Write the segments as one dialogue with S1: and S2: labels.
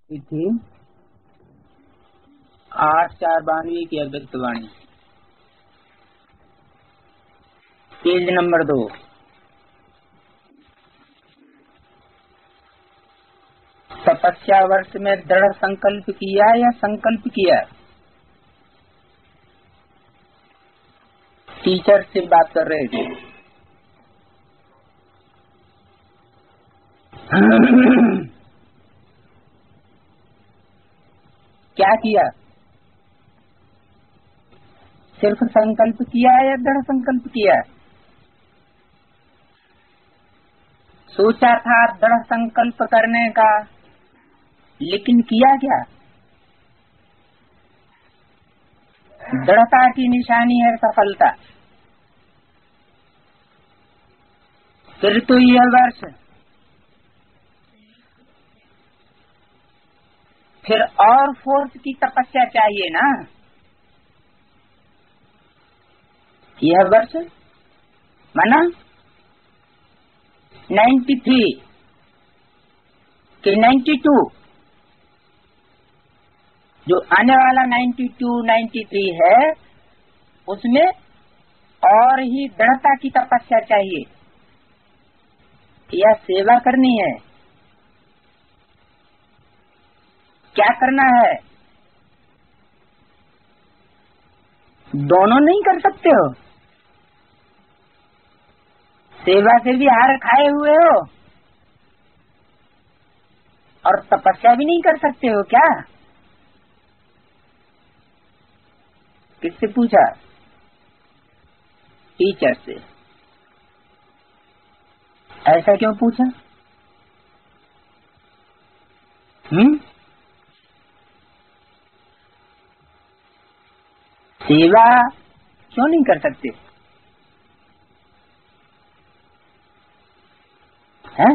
S1: तिथि 8/4/92 की अव्यक्त वाणी। Page number 2। तपस्या वर्ष में दृढ़ संकल्प किया या संकल्प किया? टीचर से बात कर रहे थे। क्या किया? सिर्फ संकल्प किया या दृढ़ संकल्प किया? सोचा था दृढ़ संकल्प करने का, लेकिन किया क्या? दृढ़ता की निशानी है सफलता। फिर तो यह वर्ष फिर और फोर्स की तपस्या चाहिए ना। यह वर्ष माना 93 कि 92, जो आने वाला 92, 93 है, उसमें और ही दृढ़ता की तपस्या चाहिए। यह सेवा करनी है। क्या करना है? दोनों नहीं कर सकते हो। सेवा से भी हार खाए हुए हो और तपस्या भी नहीं कर सकते हो क्या? किससे पूछा? टीचर से। ऐसा क्यों पूछा? सेवा क्यों नहीं कर सकते हैं?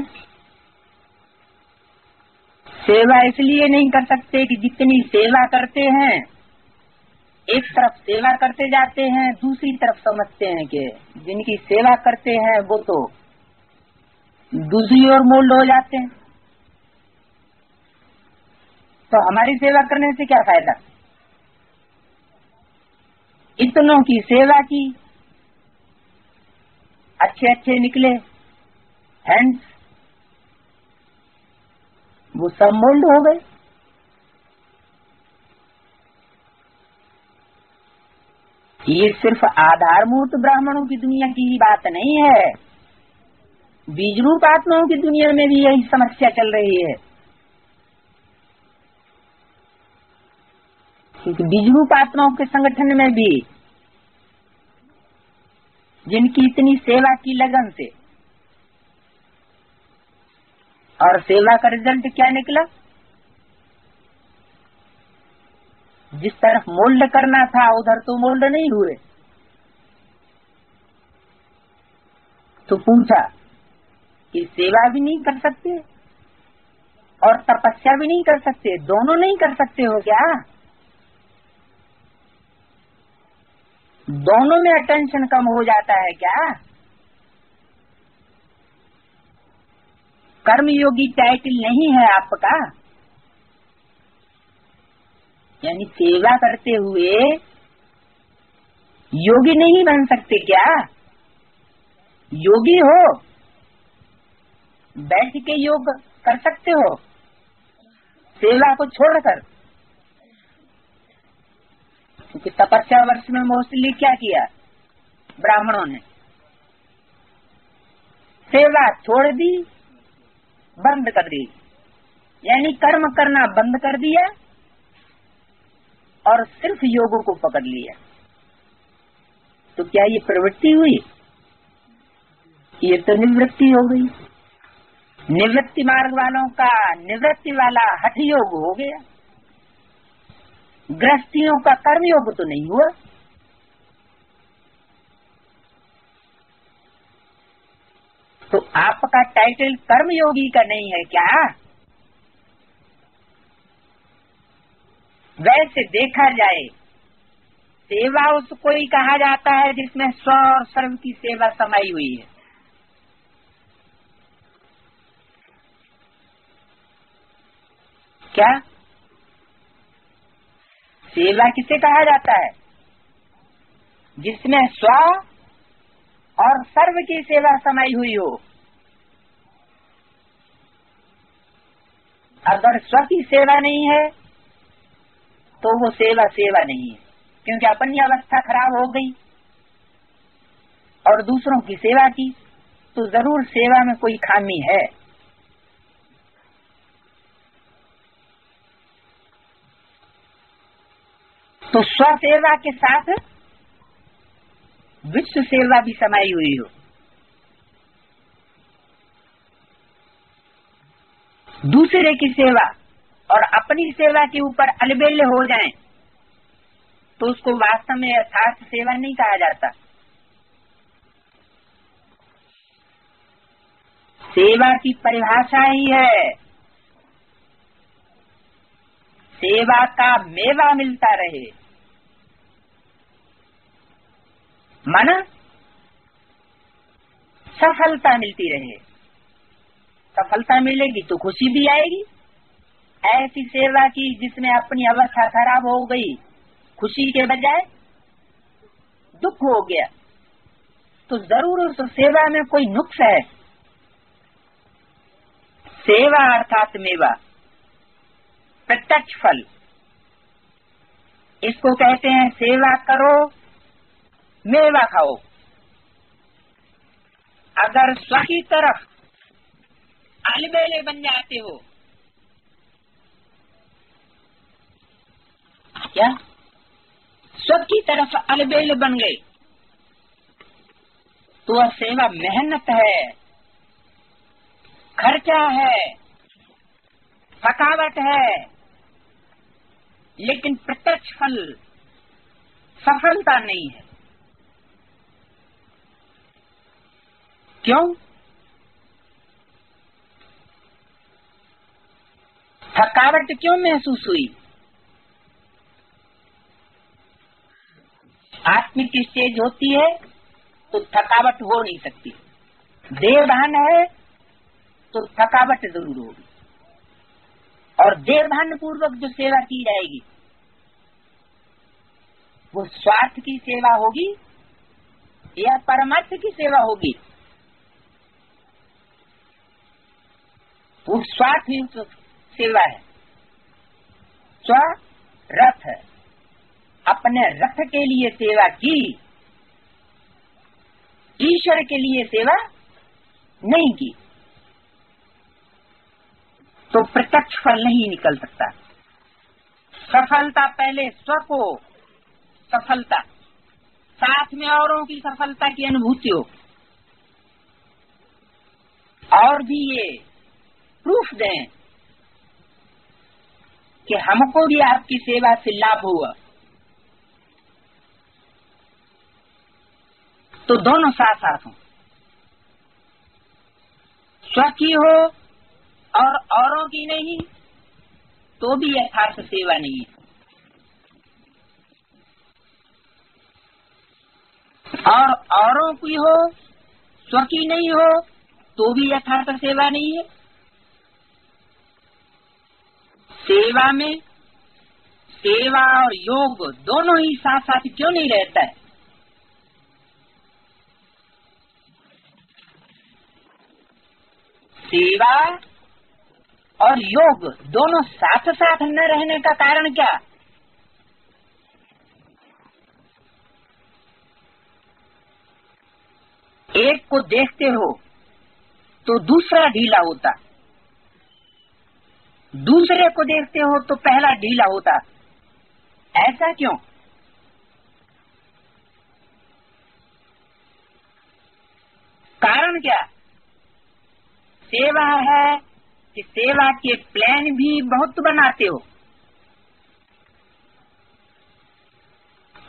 S1: सेवा इसलिए नहीं कर सकते कि जितनी सेवा करते हैं, एक तरफ सेवा करते जाते हैं, दूसरी तरफ समझते हैं कि जिनकी सेवा करते हैं वो तो दूसरी ओर मोल्ड हो जाते हैं, तो हमारी सेवा करने से क्या फायदा? इतनों की सेवा की, अच्छे अच्छे निकले हैंड्स, वो सब मोल्ड हो गए। ये सिर्फ आधारभूत ब्राह्मणों की दुनिया की ही बात नहीं है, बीज रूप आत्माओं की दुनिया में भी यही समस्या चल रही है। क्योंकि बीज रूप आत्माओं के संगठन में भी जिनकी इतनी सेवा की लगन से, और सेवा का रिजल्ट क्या निकला? जिस तरफ मोल्ड करना था उधर तो मोल्ड नहीं हुए। तो पूछा कि सेवा भी नहीं कर सकते और तपस्या भी नहीं कर सकते, दोनों नहीं कर सकते हो क्या? दोनों में अटेंशन कम हो जाता है क्या? कर्मयोगी टाइटल नहीं है आपका, यानी सेवा करते हुए योगी नहीं बन सकते क्या? योगी हो, बैठ के योग कर सकते हो सेवा को छोड़कर। क्योंकि तपस्या वर्ष में मोस्टली क्या किया ब्राह्मणों ने? सेवा छोड़ दी, बंद कर दी, यानी कर्म करना बंद कर दिया और सिर्फ योग को पकड़ लिया। तो क्या ये प्रवृत्ति हुई? ये तो निवृत्ति हो गई। निवृत्ति मार्ग वालों का निवृत्ति वाला हठ योग हो गया, गृहस्थियों का कर्मयोग तो नहीं हुआ। तो आपका टाइटल कर्मयोगी का नहीं है क्या? वैसे देखा जाए सेवा उसको ही कहा जाता है जिसमें स्व और सर्व की सेवा समाई हुई है। क्या सेवा किसे कहा जाता है? जिसमें स्व और सर्व की सेवा समाई हुई हो। अगर स्व की सेवा नहीं है तो वो सेवा सेवा नहीं है, क्योंकि अपनी अवस्था खराब हो गई और दूसरों की सेवा की तो जरूर सेवा में कोई खामी है। तो स्व सेवा के साथ विश्व सेवा भी समाई हुई हो। दूसरे की सेवा और अपनी सेवा के ऊपर अलबेले हो जाएं तो उसको वास्तव में यथार्थ सेवा नहीं कहा जाता। सेवा की परिभाषा ही है सेवा का मेवा मिलता रहे। मन सफलता मिलती रहे। सफलता मिलेगी तो खुशी भी आएगी। ऐसी सेवा की जिसमें अपनी अवस्था खराब हो गई, खुशी के बजाय दुख हो गया, तो जरूर उस सेवा में कोई नुक्स है। सेवा अर्थात मेवा, प्रत्यक्ष फल। इसको कहते हैं सेवा करो मेवा खाओ। अगर स्व की तरफ अलबेले बन जाते हो, क्या स्व की तरफ अलबेले बन गए तो वह सेवा मेहनत है, खर्चा है, थकावट है, लेकिन प्रत्यक्ष फल सफलता नहीं है। क्यों? थकावट क्यों महसूस हुई? आत्मिक स्टेज होती है तो थकावट हो नहीं सकती। देवभान है तो थकावट जरूर होगी। और देवभान पूर्वक जो सेवा की जाएगी वो स्वार्थ की सेवा होगी या परमार्थ की सेवा होगी? वो स्वार्थ ही सेवा है। स्व रथ है, अपने रथ के लिए सेवा की, ईश्वर के लिए सेवा नहीं की तो प्रत्यक्ष फल नहीं निकल सकता। सफलता पहले स्व को सफलता, साथ में औरों की सफलता की अनुभूति हो, और भी ये प्रूफ दें कि हमको भी आपकी सेवा से लाभ हुआ, तो दोनों साथ साथ हों। स्व की हो और औरों की नहीं तो भी यथार्थ सेवा नहीं है। और औरों की हो, स्व की नहीं हो तो भी यथार्थ सेवा नहीं है। सेवा में सेवा और योग दोनों ही साथ साथ क्यों नहीं रहता है? सेवा और योग दोनों साथ साथ न रहने का कारण क्या? एक को देखते हो तो दूसरा ढीला होता, दूसरे को देखते हो तो पहला ढीला होता। ऐसा क्यों? कारण क्या? सेवा है कि सेवा के प्लान भी बहुत बनाते हो,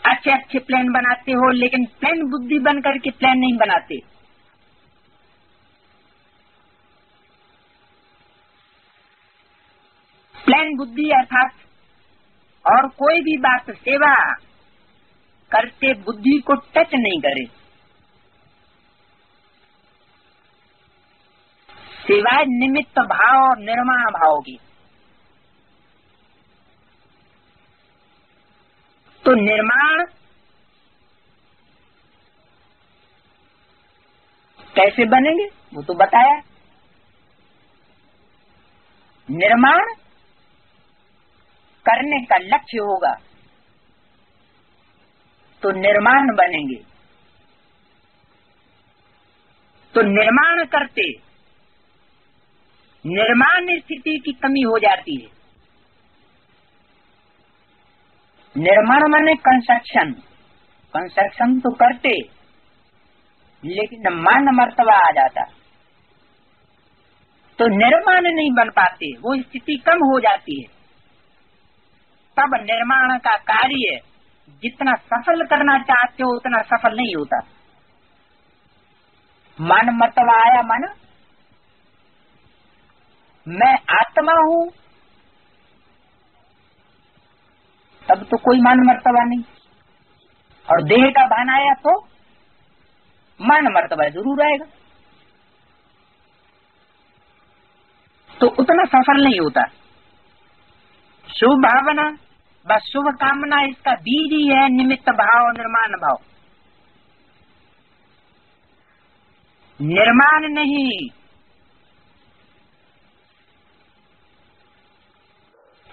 S1: अच्छे अच्छे प्लान बनाते हो, लेकिन प्लान बुद्धि बन करके प्लान नहीं बनाते। प्लान बुद्धि अर्थात और कोई भी बात सेवा करते बुद्धि को टच नहीं करे, सिवाय निमित्त भाव और निर्माण भाव की। तो निर्माण कैसे बनेंगे वो तो बताया। निर्माण करने का लक्ष्य होगा तो निर्माण बनेंगे। तो निर्माण करते निर्माण स्थिति की कमी हो जाती है। निर्माण माने कंस्ट्रक्शन, कंस्ट्रक्शन तो करते लेकिन मान मर्तबा आ जाता तो निर्माण नहीं बन पाते, वो स्थिति कम हो जाती है। तब निर्माण का कार्य जितना सफल करना चाहते हो उतना सफल नहीं होता। मान मर्तबा आया, माना मैं आत्मा हूं, तब तो कोई मान मर्तबा नहीं। और देह का भान आया तो मान मर्तबा जरूर आएगा, तो उतना सफल नहीं होता। शुभ भावना बस शुभ कामना इसका बीज ही है, निमित्त भाव निर्माण भाव। निर्माण नहीं,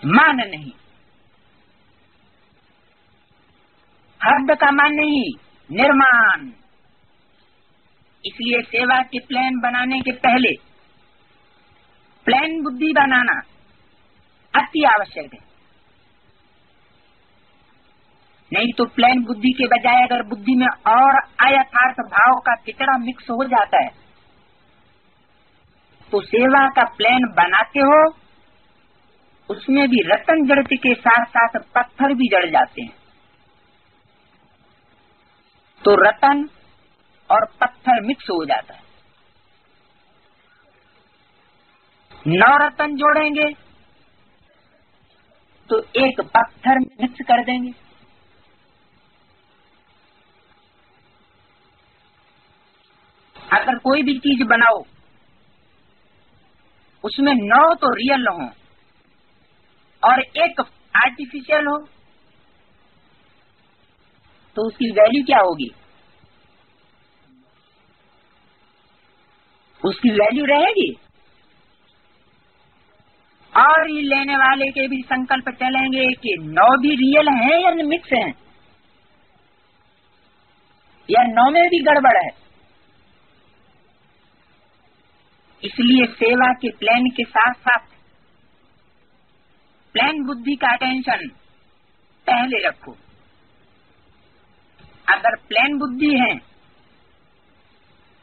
S1: मान नहीं, हद का मान नहीं, निर्माण। इसलिए सेवा के प्लान बनाने के पहले प्लान बुद्धि बनाना अति आवश्यक है। नहीं तो प्लान बुद्धि के बजाय अगर बुद्धि में और अयथार्थ भाव का किचड़ा मिक्स हो जाता है तो सेवा का प्लान बनाते हो उसमें भी रतन जड़ते के साथ साथ पत्थर भी जड़ जाते हैं। तो रतन और पत्थर मिक्स हो जाता है। 9 रतन जोड़ेंगे तो एक पत्थर मिक्स कर देंगे। अगर कोई भी चीज बनाओ उसमें 9 तो रियल हो और एक आर्टिफिशियल हो तो उसकी वैल्यू क्या होगी? उसकी वैल्यू रहेगी। और ये लेने वाले के भी संकल्प चलेंगे कि 9 भी रियल हैं या मिक्स हैं, या 9 में भी गड़बड़ है। इसलिए सेवा के प्लान के साथ साथ प्लान बुद्धि का अटेंशन पहले रखो। अगर प्लान बुद्धि है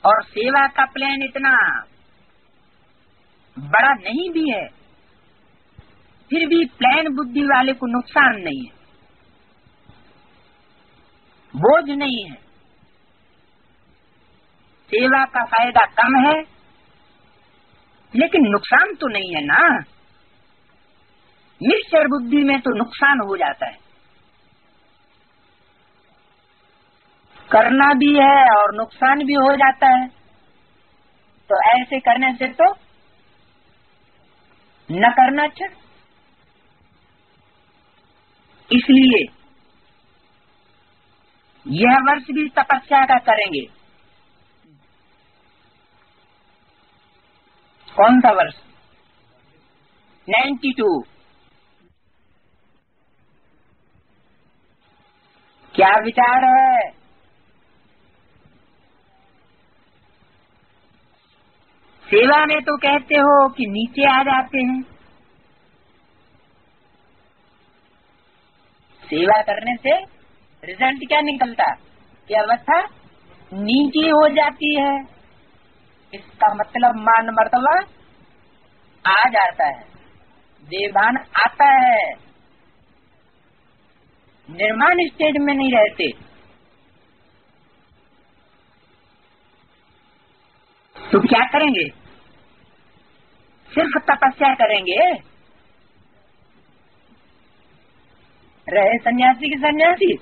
S1: और सेवा का प्लान इतना बड़ा नहीं भी है फिर भी प्लान बुद्धि वाले को नुकसान नहीं है, बोझ नहीं है। सेवा का फायदा कम है लेकिन नुकसान तो नहीं है ना। मिक्सचर बुद्धि में तो नुकसान हो जाता है, करना भी है और नुकसान भी हो जाता है। तो ऐसे करने से तो न करना अच्छा। इसलिए यह वर्ष भी तपस्या का करेंगे। कौन सा वर्ष? 92। क्या विचार है? सेवा में तो कहते हो कि नीचे आ जाते हैं। सेवा करने से रिजल्ट क्या निकलता? कि अवस्था नीचे हो जाती है। इसका मतलब मान मर्तबा आ जाता है, देवान आता है, निर्माण स्टेज में नहीं रहते। तो क्या करेंगे? सिर्फ तपस्या करेंगे। रहे सन्यासी की सन्यासी।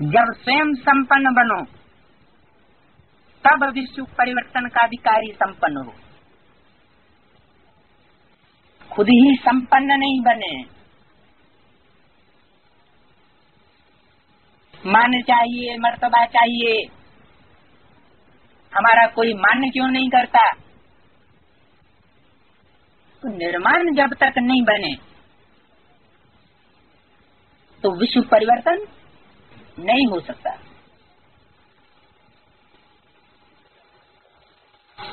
S1: जब स्वयं संपन्न बनो तब विश्व परिवर्तन का भी कार्य संपन्न हो। खुद ही संपन्न नहीं बने मान चाहिए, मर्तबा चाहिए, हमारा कोई मान्य क्यों नहीं करता? तो निर्माण जब तक नहीं बने तो विश्व परिवर्तन नहीं हो सकता।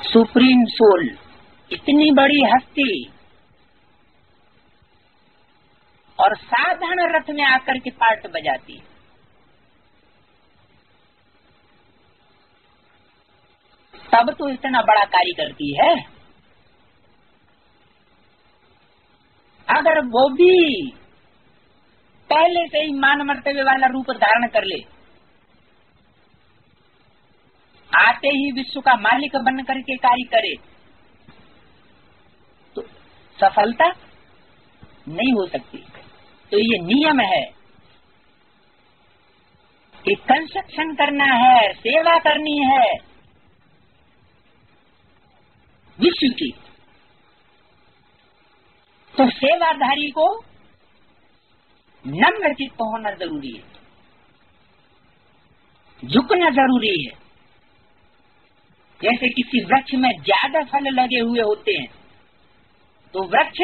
S1: सुप्रीम सोल, इतनी बड़ी हस्ती और साधारण रथ में आकर के पार्ट बजाती है। तब तो इतना बड़ा कार्य करती है। अगर वो भी पहले से ही मान मर्तबे वाला रूप धारण कर ले, आते ही विश्व का मालिक बन करके कार्य करे, तो सफलता नहीं हो सकती। तो ये नियम है कि कंस्ट्रक्शन करना है, सेवा करनी है विश्व की, तो सेवाधारी को नम्र चित्त होना जरूरी है, झुकना जरूरी है। जैसे किसी वृक्ष में ज्यादा फल लगे हुए होते हैं तो वृक्ष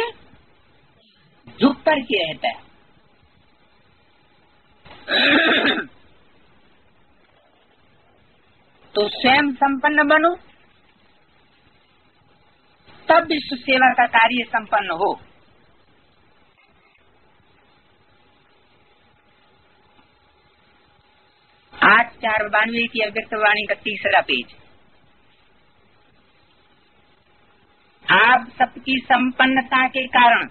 S1: झुक करके रहता है। तो स्वयं संपन्न बनो, तब विश्व सेवा का कार्य संपन्न हो। आज 492 की अव्यक्त वाणी का 3रा पेज। आप सबकी संपन्नता के कारण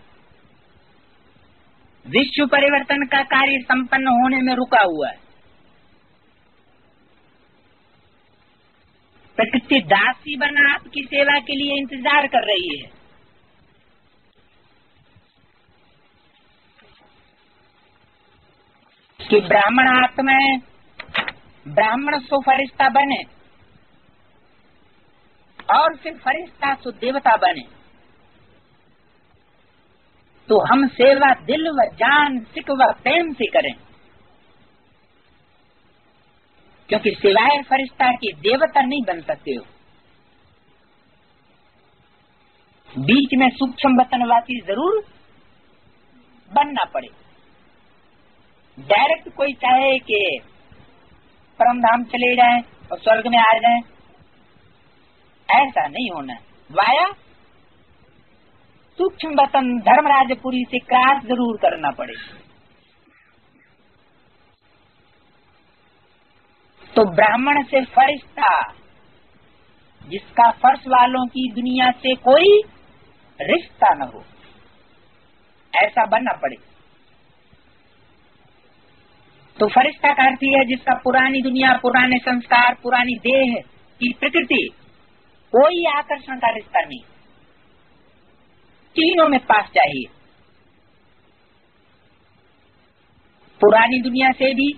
S1: विश्व परिवर्तन का कार्य संपन्न होने में रुका हुआ है। प्रकृति दासी बना आपकी सेवा के लिए इंतजार कर रही है। कि ब्राह्मण आत्माएं ब्राह्मण सो फरिश्ता बने और फिर फरिश्ता सो देवता बने। तो हम सेवा दिल व जान, सिक व प्रेम से करें, क्योंकि सिवाय फरिश्ता के देवता नहीं बन सकते हो। बीच में सूक्ष्म वतनवासी जरूर बनना पड़े। डायरेक्ट कोई चाहे कि परम धाम चले जाएं और स्वर्ग में आ जाएं, ऐसा नहीं होना। वाया सूक्ष्म वतन धर्मराजपुरी से क्रॉस जरूर करना पड़े। तो ब्राह्मण से फरिश्ता, जिसका फर्श वालों की दुनिया से कोई रिश्ता न हो, ऐसा बनना पड़े। तो फरिश्ता का अर्थ है जिसका पुरानी दुनिया, पुराने संस्कार, पुरानी देह की प्रकृति, कोई आकर्षण का रिश्ता नहीं। तीनों में पास चाहिए, पुरानी दुनिया से भी,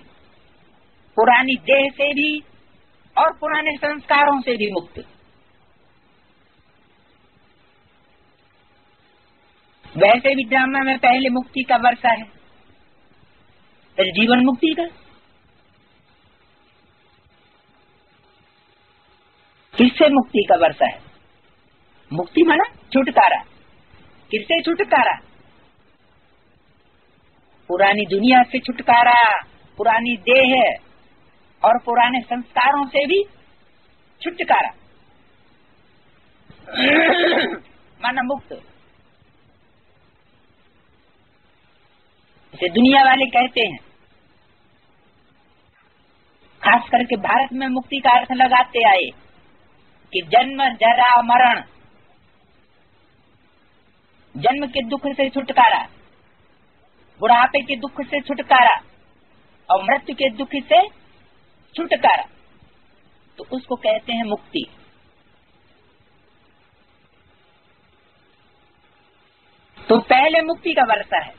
S1: पुरानी देह से भी और पुराने संस्कारों से भी मुक्त। वैसे भी ड्रामा में पहले मुक्ति का वर्षा है, फिर जीवन मुक्ति का। किससे मुक्ति का वर्षा है? मुक्ति माना छुटकारा। किससे छुटकारा? पुरानी दुनिया से छुटकारा, पुरानी देह और पुराने संस्कारों से भी छुटकारा माना मुक्त। इसे दुनिया वाले कहते हैं, खास करके भारत में मुक्ति का अर्थ लगाते आए कि जन्म जरा मरण, जन्म के दुख से छुटकारा, बुढ़ापे के दुख से छुटकारा और मृत्यु के दुख से छुटकारा, तो उसको कहते हैं मुक्ति। तो पहले मुक्ति का वर्षा है,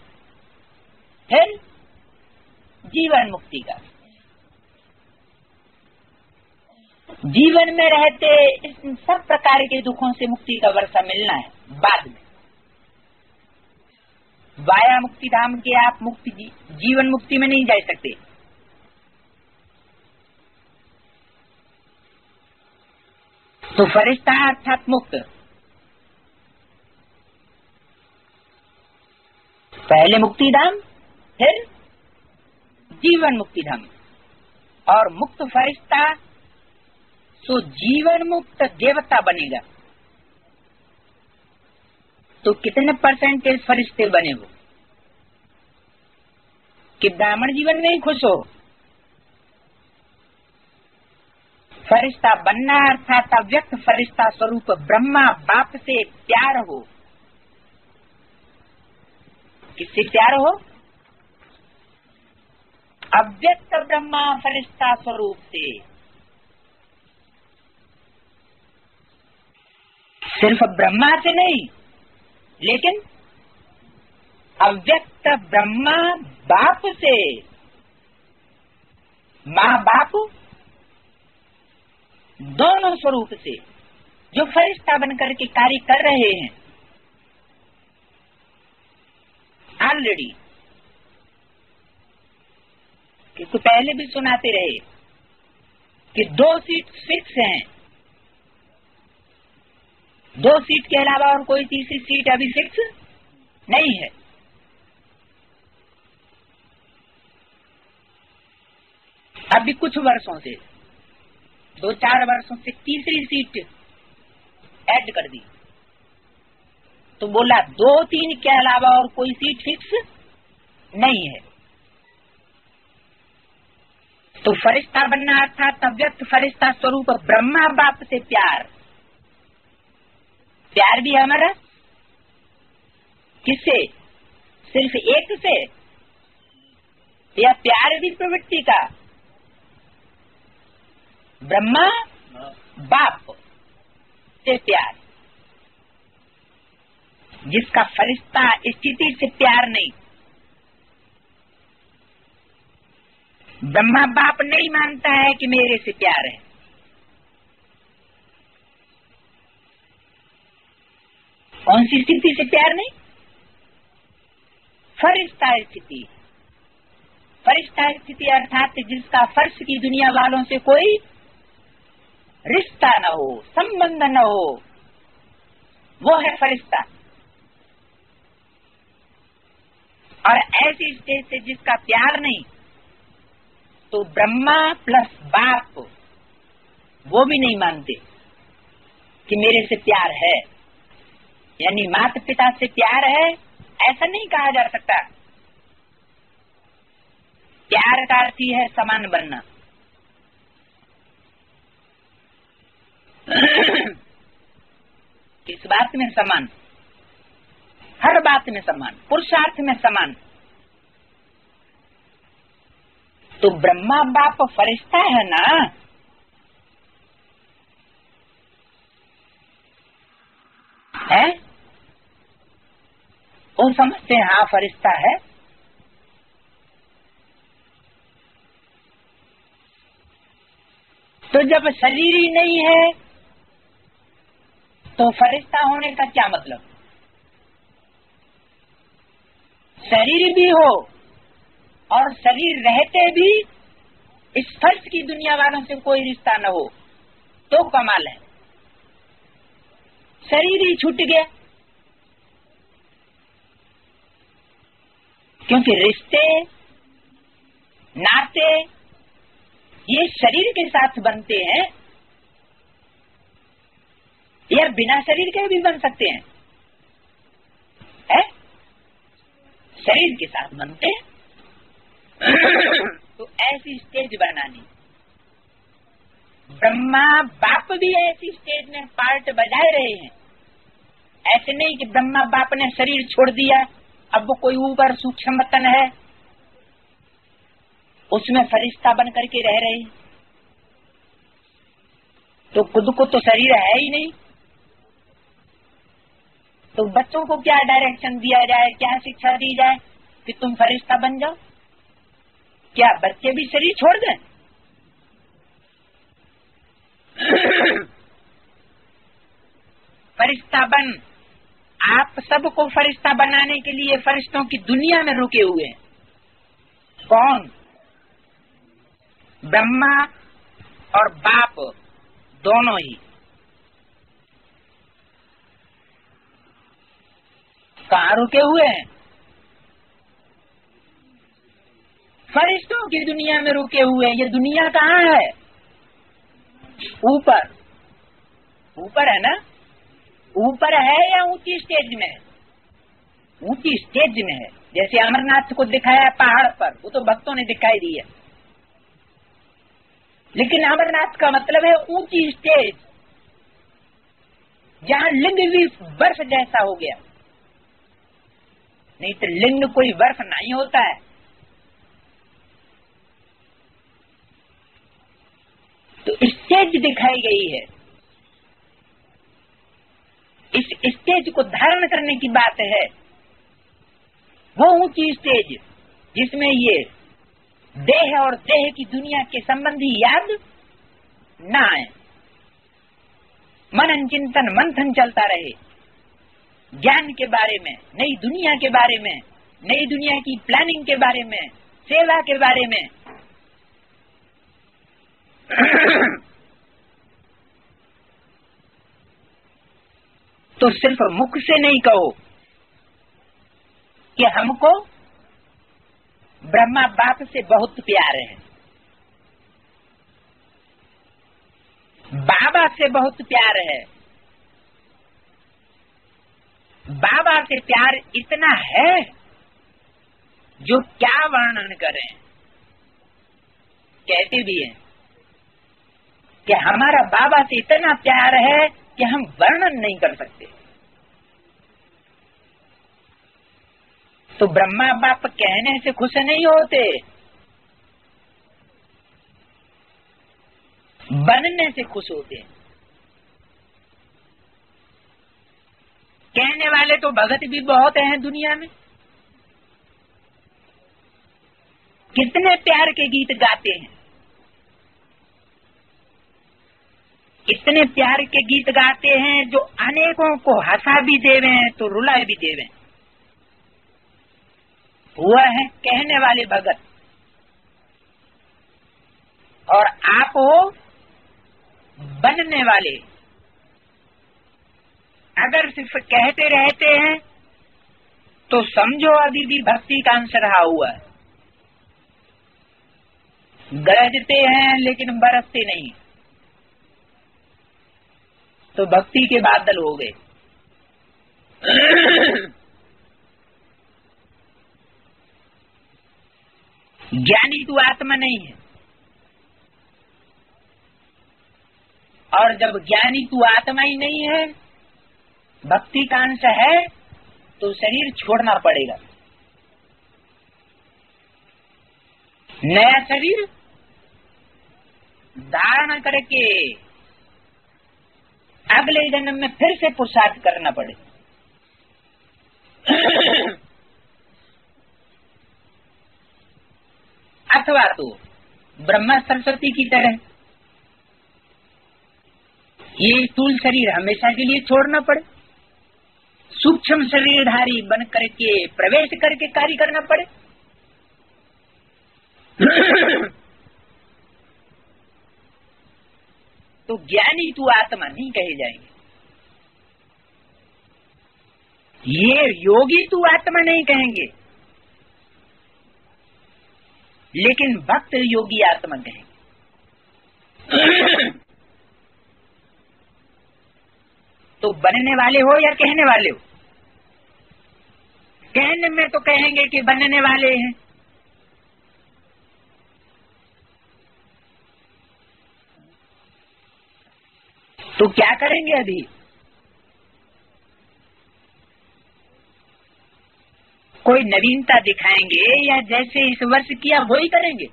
S1: फिर जीवन मुक्ति का। जीवन में रहते इस सब प्रकार के दुखों से मुक्ति का वर्षा मिलना है बाद में। वाया मुक्ति धाम के आप मुक्ति जीवन मुक्ति में नहीं जा सकते। तो फरिश्ता अर्थात मुक्त, पहले मुक्तिधाम फिर जीवन मुक्तिधाम, और मुक्त फरिश्ता तो जीवन मुक्त देवता बनेगा। तो कितने परसेंटेज फरिश्ते बने हो कि ब्राह्मण जीवन में ही खुश हो? फरिश्ता बनना अर्थात अव्यक्त फरिश्ता स्वरूप ब्रह्मा बाप से प्यार हो। किससे प्यार हो? अव्यक्त ब्रह्मा फरिश्ता स्वरूप से। सिर्फ ब्रह्मा से नहीं, लेकिन अव्यक्त ब्रह्मा बाप से, माँ बाप दोनों स्वरूप से जो फरिश्ता बनकर के कार्य कर रहे हैं ऑलरेडी, क्योंकि पहले भी सुनाते रहे कि 2 सीट फिक्स हैं, 2 सीट के अलावा और कोई तीसरी सीट अभी फिक्स नहीं है। अभी कुछ वर्षों से, 2-4 वर्षों से तीसरी सीट ऐड कर दी, तो बोला 2-3 के अलावा और कोई सीट फिक्स नहीं है। तो फरिश्ता बनना अर्थात अव्यक्त फरिश्ता स्वरूप ब्रह्मा बाप से प्यार। प्यार भी हमारा किससे? सिर्फ एक से, या प्यार भी प्रवृत्ति का? ब्रह्मा बाप से प्यार, जिसका फरिश्ता स्थिति से प्यार नहीं। ब्रह्मा बाप नहीं मानता है कि मेरे से प्यार है। कौन सी स्थिति से प्यार नहीं? फरिश्ता स्थिति। फरिश्ता स्थिति अर्थात जिसका फर्श की दुनिया वालों से कोई रिश्ता न हो, संबंध न हो, वो है फरिश्ता। और ऐसी स्टेज से जिसका प्यार नहीं, तो ब्रह्मा प्लस बाप वो भी नहीं मानते कि मेरे से प्यार है, यानी माता पिता से प्यार है ऐसा नहीं कहा जा सकता। प्यार का अर्थ ही है समान बनना। किस बात में समान? हर बात में समान, पुरुषार्थ में समान। तो ब्रह्मा बाप फरिश्ता है ना, है? वो समझते हैं हाँ फरिश्ता है। तो जब शरीर ही नहीं है तो फरिश्ता होने का क्या मतलब? शरीर भी हो और शरीर रहते भी इस फर्श की दुनिया वालों से कोई रिश्ता न हो तो कमाल है। शरीर ही छूट गया, क्योंकि रिश्ते नाते ये शरीर के साथ बनते हैं, या बिना शरीर के भी बन सकते हैं, है? शरीर के साथ बनते हैं। तो ऐसी स्टेज बनानी, ब्रह्मा बाप भी ऐसी स्टेज में पार्ट बजाए रहे हैं। ऐसे नहीं कि ब्रह्मा बाप ने शरीर छोड़ दिया, अब वो कोई ऊपर सूक्ष्म तन है उसमें फरिश्ता बन करके रह रहे हैं। तो खुद को तो शरीर है ही नहीं, तो बच्चों को क्या डायरेक्शन दिया जाए, क्या शिक्षा दी जाए कि तुम फरिश्ता बन जाओ? क्या बच्चे भी शरीर छोड़ दें? फरिश्ता बन, आप सबको फरिश्ता बनाने के लिए फरिश्तों की दुनिया में रुके हुए हैं। कौन? ब्रह्मा और बाप दोनों ही। कहाँ रुके हुए हैं? फरिश्तों की दुनिया में रुके हुए हैं। ये दुनिया कहाँ है? ऊपर। ऊपर है ना? ऊपर है या ऊंची स्टेज में है? ऊंची स्टेज में है। जैसे अमरनाथ को दिखाया पहाड़ पर, वो तो भक्तों ने दिखाई दी है, लेकिन अमरनाथ का मतलब है ऊंची स्टेज, जहां लिंग भी बर्फ जैसा हो गया। नहीं तो लिंग कोई बर्फ नहीं होता है। तो स्टेज दिखाई गई है। इस स्टेज को धारण करने की बात है। वो ऊंची स्टेज जिसमें ये देह और देह की दुनिया के संबंधी याद न आए, मनन चिंतन मंथन चलता रहे, ज्ञान के बारे में, नई दुनिया के बारे में, नई दुनिया की प्लानिंग के बारे में, सेवा के बारे में। तो सिर्फ मुख से नहीं कहो कि हमको ब्रह्मा बाप से बहुत प्यार है, बाबा से बहुत प्यार है। बाबा से प्यार इतना है जो क्या वर्णन करें। कहते भी हैं कि हमारा बाबा से इतना प्यार है कि हम वर्णन नहीं कर सकते। तो ब्रह्मा बाप कहने से खुश नहीं होते, बनने से खुश होते हैं। कहने वाले तो भगत भी बहुत हैं दुनिया में। कितने प्यार के गीत गाते हैं, इतने प्यार के गीत गाते हैं जो अनेकों को हंसा भी देवे हैं तो रुला भी देवे। वह है कहने वाले भगत। और आप हो बनने वाले। अगर सिर्फ कहते रहते हैं तो समझो अभी भी भक्ति का अंश रहा हुआ है। गरजते हैं लेकिन बरसते नहीं, तो भक्ति के बादल हो गए। ज्ञानी तू आत्मा नहीं है, और जब ज्ञानी तू आत्मा ही नहीं है, भक्ति का अंश है, तो शरीर छोड़ना पड़ेगा। नया शरीर धारण करके अगले जन्म में फिर से पुरुषार्थ करना पड़े। अथवा तो ब्रह्मा सरस्वती की तरह ये स्थूल शरीर हमेशा के लिए छोड़ना पड़े, सूक्ष्म शरीरधारी बन करके प्रवेश करके कार्य करना पड़े। तो ज्ञानी तू आत्मा नहीं कहे जाएंगे, ये योगी तू आत्मा नहीं कहेंगे, लेकिन भक्त योगी आत्मा कहेंगे। तो बनने वाले हो या कहने वाले हो? कहने में तो कहेंगे कि बनने वाले हैं, तो क्या करेंगे अभी? कोई नवीनता दिखाएंगे या जैसे इस वर्ष किया वो ही करेंगे?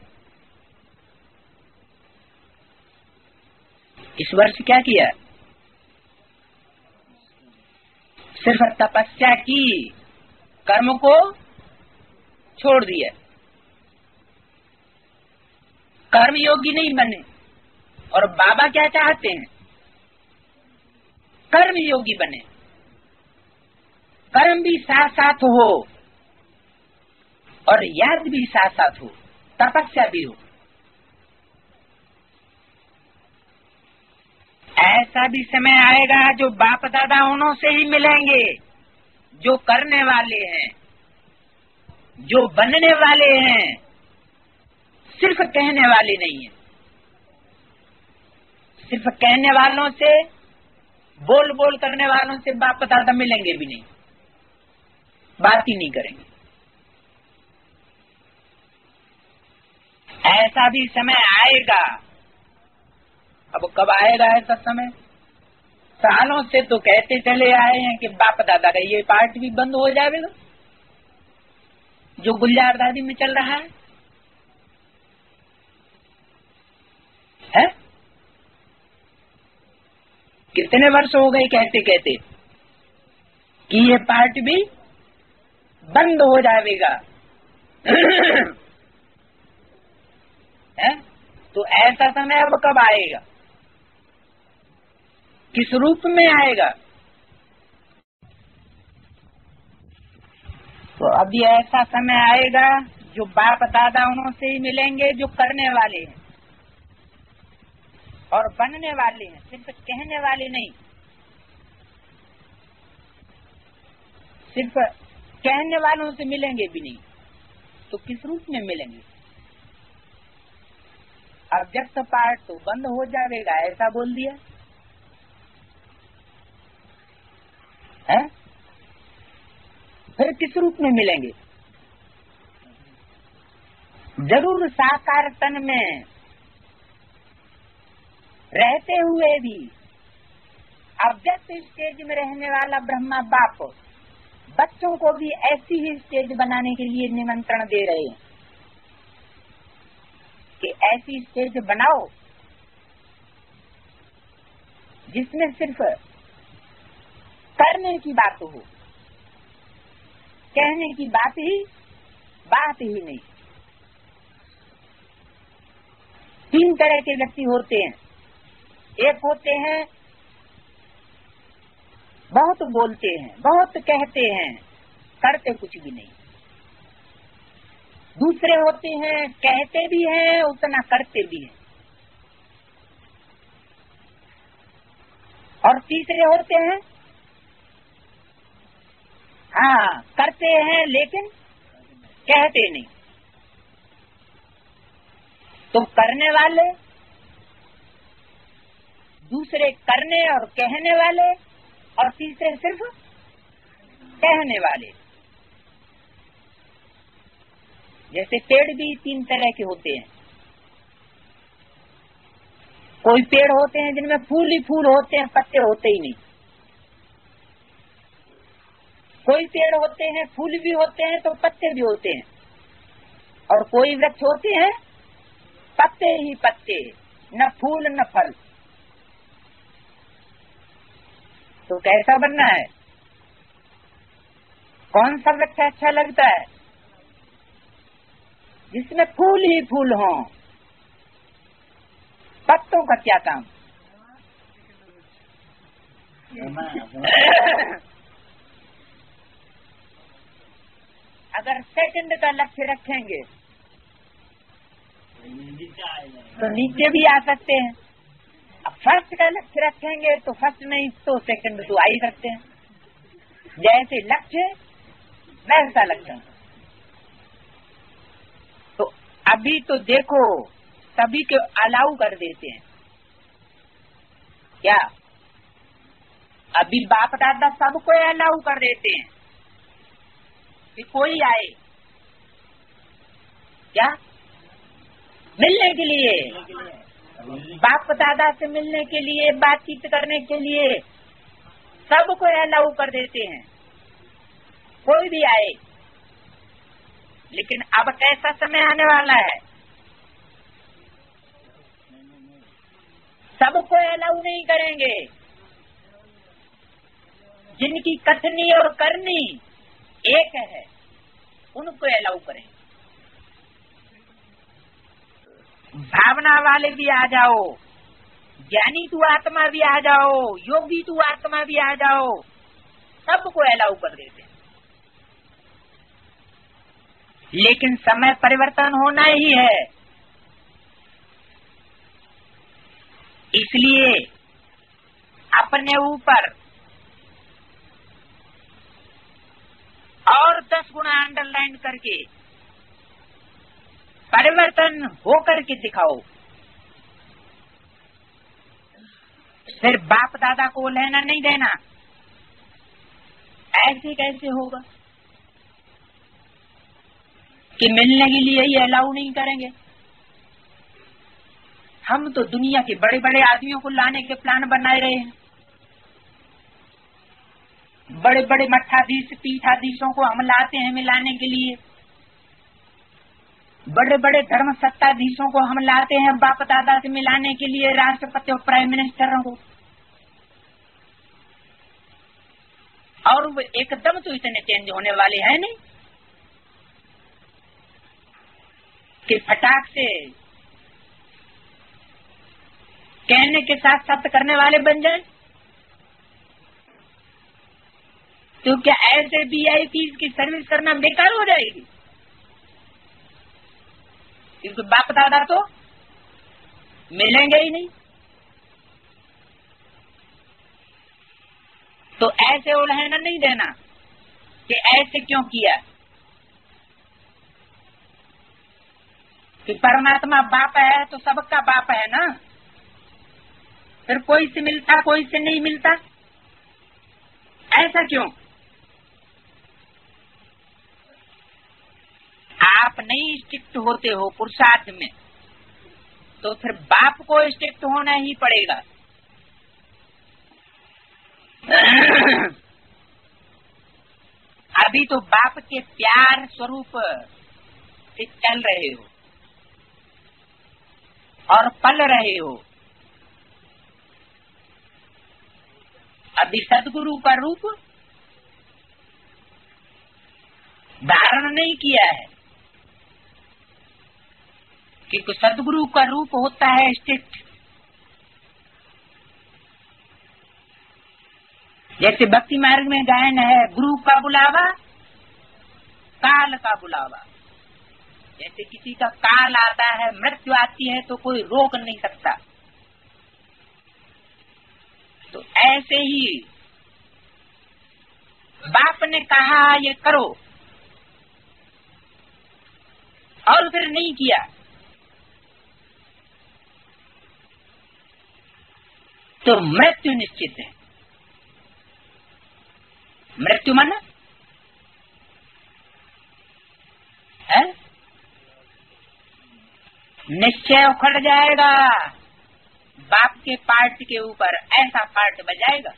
S1: इस वर्ष क्या किया? सिर्फ तपस्या की, कर्म को छोड़ दिया, कर्म योगी नहीं बने। और बाबा क्या चाहते हैं? कर्म योगी बने, कर्म भी साथ साथ हो और याद भी साथ साथ हो, तपस्या भी हो। ऐसा भी समय आएगा जो बाप दादा उन्हों से ही मिलेंगे जो करने वाले हैं, जो बनने वाले हैं, सिर्फ कहने वाले नहीं है। सिर्फ कहने वालों से, बोल बोल करने वालों से बाप दादा मिलेंगे भी नहीं, बात ही नहीं करेंगे। ऐसा भी समय आएगा। अब कब आएगा ऐसा समय? सालों से तो कहते चले आए हैं कि बाप दादा का ये पाठ भी बंद हो जाएगा, जो गुलजार दादी में चल रहा है? कितने वर्ष हो गए कहते कहते कि ये पाठ भी बंद हो जाएगा। है? तो ऐसा समय अब कब आएगा? किस रूप में आएगा? तो अभी ऐसा समय आएगा जो बाप दादा उन्हों से ही मिलेंगे, जो करने वाले हैं और बनने वाले हैं, सिर्फ कहने वाले नहीं। सिर्फ कहने वालों से मिलेंगे भी नहीं, तो किस रूप में मिलेंगे? अब जब तो पाठ तो बंद हो जाएगा ऐसा बोल दिया है, फिर किस रूप में मिलेंगे? जरूर साकार तन में रहते हुए भी अव्यक्त स्टेज में रहने वाला ब्रह्मा बाप बच्चों को भी ऐसी ही स्टेज बनाने के लिए निमंत्रण दे रहे हैं कि ऐसी स्टेज बनाओ जिसमें सिर्फ करने की बात हो, कहने की बात ही नहीं। 3 तरह के व्यक्ति होते हैं। एक होते हैं बहुत बोलते हैं, बहुत कहते हैं, करते कुछ भी नहीं। दूसरे होते हैं कहते भी हैं, उतना करते भी हैं। और तीसरे होते हैं हाँ करते हैं लेकिन कहते नहीं। तो करने वाले, दूसरे करने और कहने वाले, और तीसरे सिर्फ कहने वाले। जैसे पेड़ भी 3 तरह के होते हैं। कोई पेड़ होते हैं जिनमें फूल ही फूल होते हैं, पत्ते होते ही नहीं। कोई पेड़ होते हैं फूल भी होते हैं तो पत्ते भी होते हैं, और कोई वृक्ष होते हैं पत्ते ही पत्ते, न फूल न फल। तो कैसा बनना है? कौन सा वृक्ष अच्छा लगता है? जिसमें फूल ही फूल हों, पत्तों का क्या काम? अगर सेकंड का लक्ष्य रखेंगे तो नीचे भी आ सकते हैं। अब फर्स्ट का लक्ष्य रखेंगे तो फर्स्ट नहीं तो सेकंड तो आ ही सकते हैं। जैसे लक्ष्य वैसा लक्षण। तो अभी तो देखो सभी को अलाउ कर देते हैं क्या? अभी बाप दादा सबको अलाउ कर देते हैं कि कोई आए क्या मिलने के लिए, बाप दादा से मिलने के लिए, बातचीत करने के लिए सबको अलाउ कर देते हैं, कोई भी आए। लेकिन अब कैसा समय आने वाला है? सबको अलाउ नहीं करेंगे। जिनकी कथनी और करनी एक है उनको अलाउ करें। भावना वाले भी आ जाओ, ज्ञानी तू आत्मा भी आ जाओ, योगी तू आत्मा भी आ जाओ, सबको अलाउ कर देते। लेकिन समय परिवर्तन होना ही है। इसलिए अपने ऊपर गुना अंडरलाइन करके परिवर्तन हो करके दिखाओ। फिर बाप दादा को लेना नहीं देना, ऐसे कैसे होगा कि मिलने के लिए ही अलाउ नहीं करेंगे। हम तो दुनिया के बड़े बड़े आदमियों को लाने के प्लान बनाए रहे हैं। बड़े बड़े मठाधीश पीठाधीशों को हम लाते हैं मिलाने के लिए। बड़े बड़े धर्म सत्ताधीशों को हम लाते हैं बाप दादा से मिलाने के लिए, राष्ट्रपति और प्राइम मिनिस्टरों को। और वो एकदम तो इतने चेंज होने वाले हैं नहीं कि फटाक से कहने के साथ साथ करने वाले बन जाए। तो क्या ऐसे VIP की सर्विस करना बेकार हो जाएगी? क्योंकि बाप दादा तो मिलेंगे ही नहीं। तो ऐसे उल्हना नहीं देना कि ऐसे क्यों किया, कि परमात्मा बाप है तो सबका बाप है ना, फिर कोई से मिलता कोई से नहीं मिलता, ऐसा क्यों? आप नहीं स्ट्रिक्ट होते हो पुरुषार्थ में, तो फिर बाप को स्ट्रिक्ट होना ही पड़ेगा। अभी तो बाप के प्यार स्वरूप से चल रहे हो और पल रहे हो। अभी सदगुरु का रूप धारण नहीं किया है, क्योंकि सदगुरु का रूप होता है स्ट्रिक्ट। जैसे भक्ति मार्ग में गायन है, गुरु का बुलावा काल का बुलावा। जैसे किसी का काल आता है, मृत्यु आती है, तो कोई रोक नहीं सकता। तो ऐसे ही बाप ने कहा ये करो और फिर नहीं किया, तो मृत्यु निश्चित है। मृत्यु मन है निश्चय उखड़ जाएगा बाप के पार्ट के ऊपर, ऐसा पार्ट बजाएगा।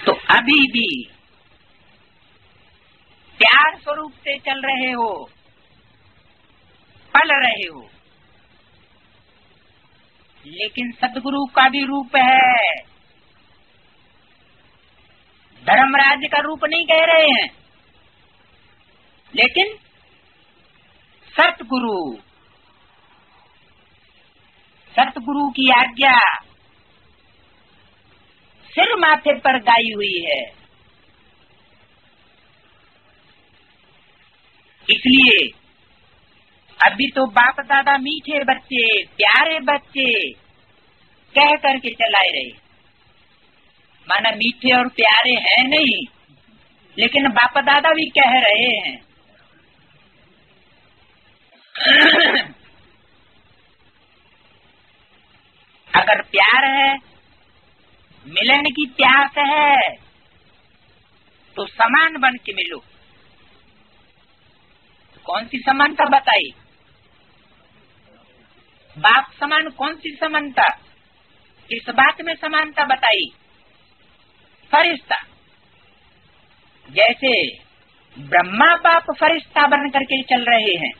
S1: तो अभी भी प्यार स्वरूप से चल रहे हो, पल रहे हो, लेकिन सदगुरु का भी रूप है। धर्मराज का रूप नहीं कह रहे हैं, लेकिन सतगुरु, सतगुरु की आज्ञा सिर माथे पर गाई हुई है। इसलिए अभी तो बाप दादा मीठे बच्चे, प्यारे बच्चे कह करके चलाए रहे, माना मीठे और प्यारे हैं नहीं, लेकिन बाप दादा भी कह रहे हैं। अगर प्यार है, मिलन की प्यास है, तो समान बन के मिलो। कौन सी समानता बताई? बाप समान कौन सी समानता? किस बात में समानता बताई? फरिश्ता। जैसे ब्रह्मा बाप फरिश्ता बन करके चल रहे हैं।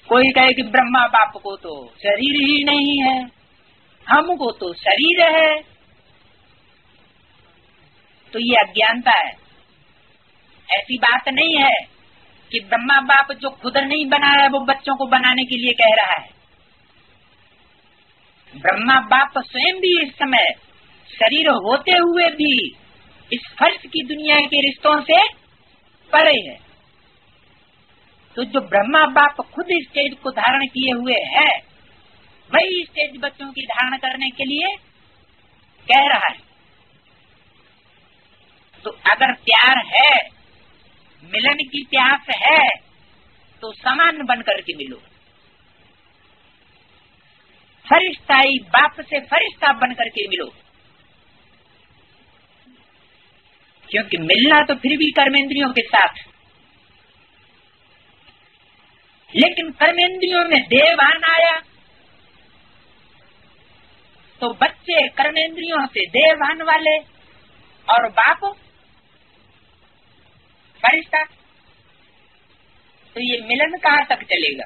S1: कोई कहे कि ब्रह्मा बाप को तो शरीर ही नहीं है, हमको तो शरीर है, तो ये अज्ञानता है। ऐसी बात नहीं है कि ब्रह्मा बाप जो खुद नहीं बनाया वो बच्चों को बनाने के लिए कह रहा है। ब्रह्मा बाप स्वयं भी इस समय शरीर होते हुए भी इस फर्श की दुनिया के रिश्तों से परे है। तो जो ब्रह्मा बाप खुद स्टेज को धारण किए हुए है, वही स्टेज बच्चों की धारण करने के लिए कह रहा है। तो अगर प्यार है, मिलन की प्यास है, तो समान बन करके मिलो। फरिश्ताई बाप से फरिश्ता बन करके मिलो, क्योंकि मिलना तो फिर भी कर्मेंद्रियों के साथ, लेकिन कर्मेंद्रियों में देवभान आया तो बच्चे कर्मेंद्रियों से देवभान वाले और बाप फरिश्ता, तो ये मिलन कहाँ तक चलेगा?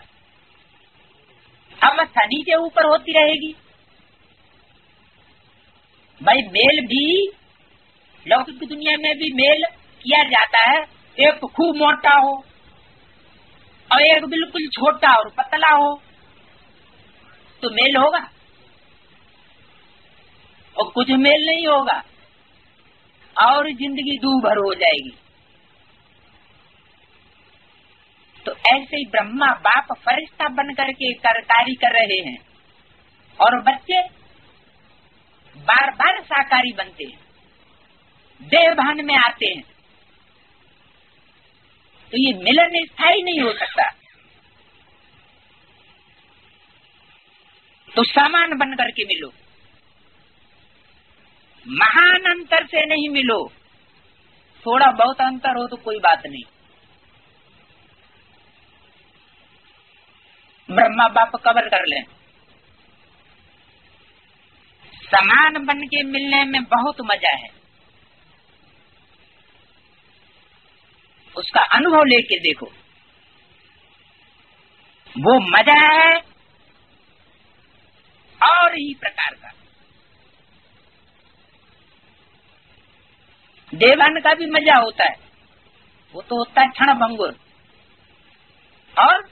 S1: अवस्था नीचे ऊपर होती रहेगी। भाई मेल भी लौकिक दुनिया में भी मेल किया जाता है, एक खूब मोटा हो और एक बिल्कुल छोटा और पतला हो, तो मेल होगा? और कुछ मेल नहीं होगा और जिंदगी दूभर हो जाएगी। तो ऐसे ही ब्रह्मा बाप फरिश्ता बन करके कार्य कर रहे हैं और बच्चे बार बार साकारी बनते हैं, देवभान में आते हैं। तो ये मिलन स्थायी नहीं हो सकता। तो समान बन करके मिलो, महान अंतर से नहीं मिलो। थोड़ा बहुत अंतर हो तो कोई बात नहीं। ब्रह्मा बाप कवर कर लें, समान बन के मिलने में बहुत मजा है। उसका अनुभव लेके देखो, वो मजा है और ही प्रकार का। देवान का भी मजा होता है, वो तो होता है क्षण भंगुर, और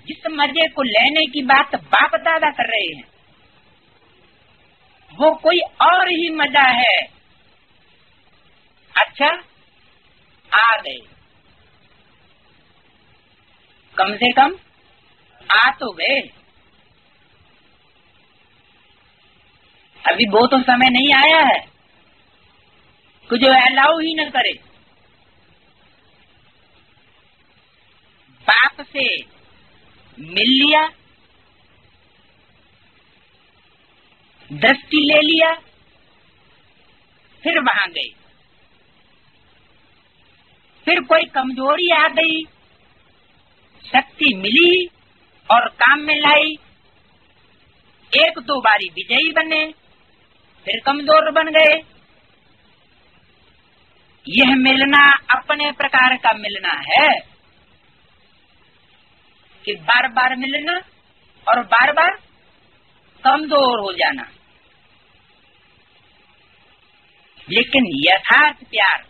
S1: जिस मजे को लेने की बात बाप दादा कर रहे हैं वो कोई और ही मजा है। अच्छा आ गए, कम से कम आ तो गए। अभी वो तो समय नहीं आया है कि जो अलाउ ही न करे। बाप से मिल लिया, दृष्टि ले लिया, फिर वहां गई, फिर कोई कमजोरी आ गई, शक्ति मिली और काम में लाई। एक दो बारी विजयी बने, फिर कमजोर बन गए। यह मिलना अपने प्रकार का मिलना है कि बार बार मिलना और बार बार कमजोर हो जाना। लेकिन यथार्थ प्यार,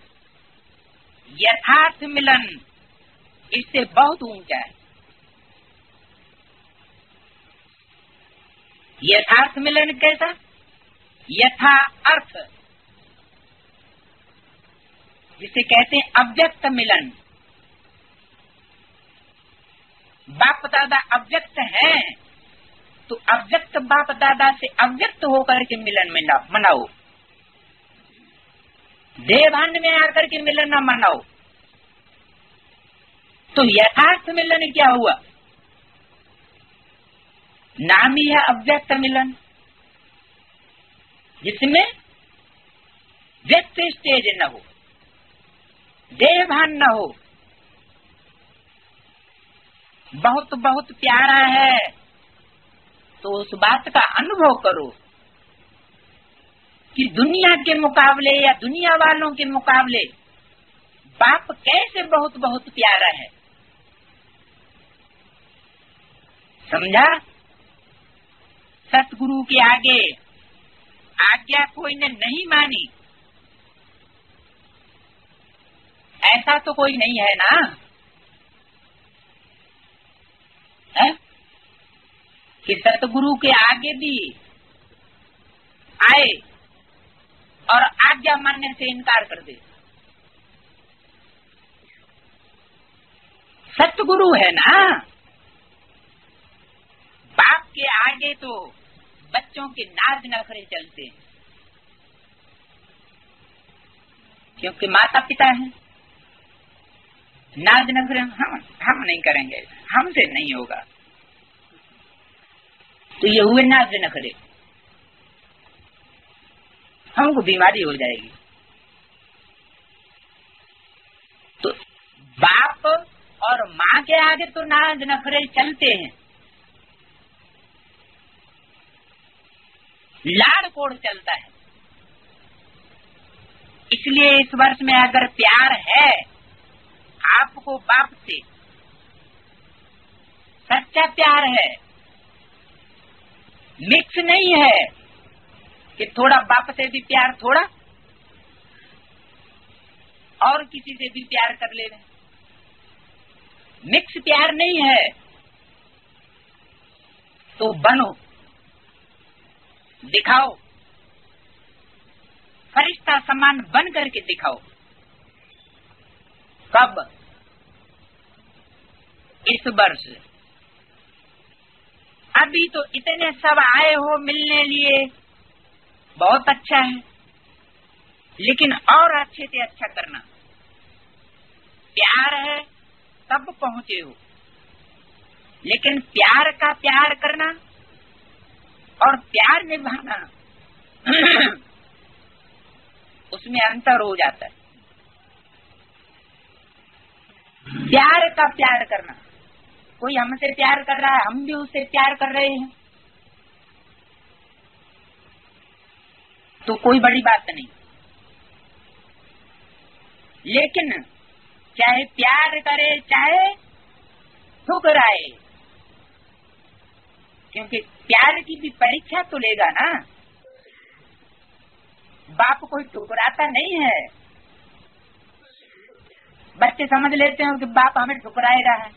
S1: यथार्थ मिलन इससे बहुत ऊंचा है। यथार्थ मिलन कैसा? यथा अर्थ, जिसे कहते हैं अव्यक्त मिलन। बाप दादा अव्यक्त हैं, तो अव्यक्त बाप दादा से अव्यक्त होकर के मिलन मनाओ। देवभान में आकर के मिलन न मनाओ। तो यथार्थ मिलन क्या हुआ? नाम ही है अव्यक्त मिलन, जिसमें व्यक्त स्टेज न हो, देवभान न हो। बहुत बहुत प्यारा है तो उस बात का अनुभव करो कि दुनिया के मुकाबले या दुनिया वालों के मुकाबले बाप कैसे बहुत बहुत प्यारा है। समझा? सतगुरु के आगे आज्ञा कोई ने नहीं मानी, ऐसा तो कोई नहीं है ना? है? कि सतगुरु के आगे भी आए और आज्ञा मानने से इनकार कर दे। सतगुरु है ना। बाप के आगे तो बच्चों के नाज नखरे चलते हैं। क्योंकि माता पिता हैं। नाज नखरे हम नहीं करेंगे, हमसे नहीं होगा, तो ये हुए नाज नखरे, हमको बीमारी हो जाएगी। तो बाप और माँ के आगे तो नाज नखरे चलते हैं, लाड़ कोड़ चलता है। इसलिए इस वर्ष में अगर प्यार है आपको बाप से, सच्चा प्यार है, मिक्स नहीं है कि थोड़ा बाप से भी प्यार, थोड़ा और किसी से भी प्यार कर ले रहे, मिक्स प्यार नहीं है, तो बनो, दिखाओ, फरिश्ता समान बन करके दिखाओ। कब? इस वर्ष। अभी तो इतने सब आए हो मिलने लिए, बहुत अच्छा है, लेकिन और अच्छे से अच्छा करना। प्यार है तब पहुंचे हो, लेकिन प्यार का प्यार करना और प्यार निभाना उसमें अंतर हो जाता है। प्यार का प्यार करना, कोई हमसे प्यार कर रहा है, हम भी उससे प्यार कर रहे हैं, तो कोई बड़ी बात नहीं। लेकिन चाहे प्यार करे चाहे ठुकराए, क्योंकि प्यार की भी परीक्षा तो लेगा ना। बाप कोई ठुकराता नहीं है। बच्चे समझ लेते हैं कि बाप हमें ठुकराए रहा है,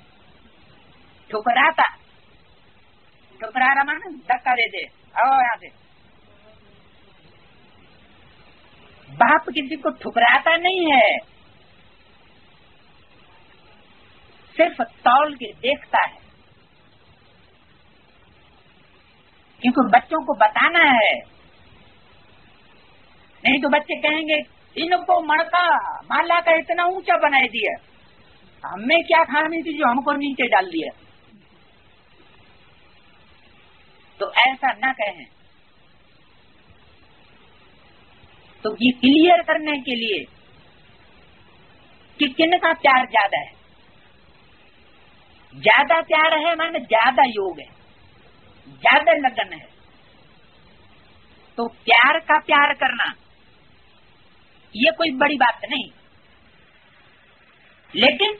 S1: ठुकराता, ठुकरा रहा माने धक्का दे दे, आओ यहाँ से। बाप किसी को ठुकराता नहीं है, सिर्फ तौल के देखता है, क्योंकि बच्चों को बताना है। नहीं तो बच्चे कहेंगे इनको मड़का माला का इतना ऊंचा बना दिया, हमें क्या खानी थी जो हमको नीचे डाल दिया। तो ऐसा ना कहें। तो ये क्लियर करने के लिए कि किन का प्यार ज्यादा है, ज्यादा प्यार है माने ज्यादा योग है, ज्यादा लगन है, तो प्यार का प्यार करना ये कोई बड़ी बात नहीं। लेकिन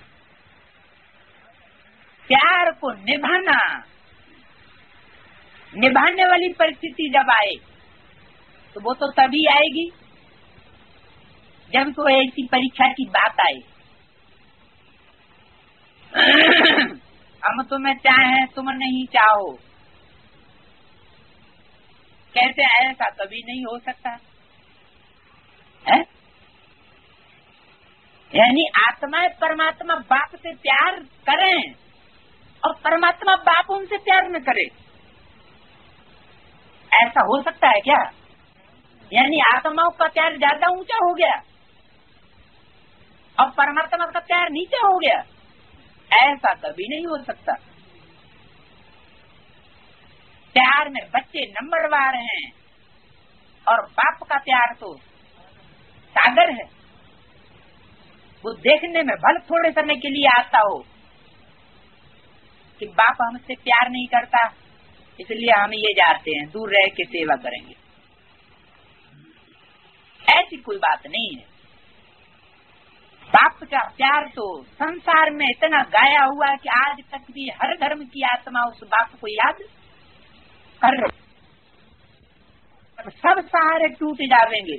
S1: प्यार को निभाना, निभाने वाली परिस्थिति जब आए तो वो तो तभी आएगी जब कोई ऐसी परीक्षा की बात आए। हम तुम्हें चाहें तुम नहीं चाहो, कहते हैं ऐसा कभी नहीं हो सकता है। यानी आत्मा परमात्मा बाप से प्यार करें और परमात्मा बाप उनसे प्यार न करे, ऐसा हो सकता है क्या? यानी आत्माओं का प्यार ज्यादा ऊंचा हो गया और परमात्मा का प्यार नीचे हो गया, ऐसा कभी नहीं हो सकता। प्यार में बच्चे नंबरवार हैं और बाप का प्यार तो सागर है। वो देखने में भले थोड़े समय के लिए आता हो कि बाप हमसे प्यार नहीं करता, इसलिए हम ये जाते हैं, दूर रह के सेवा करेंगे, ऐसी कोई बात नहीं है। बाप का प्यार तो संसार में इतना गाया हुआ है कि आज तक भी हर धर्म की आत्मा उस बाप को याद कर रही। सब सहारे टूट जावेंगे,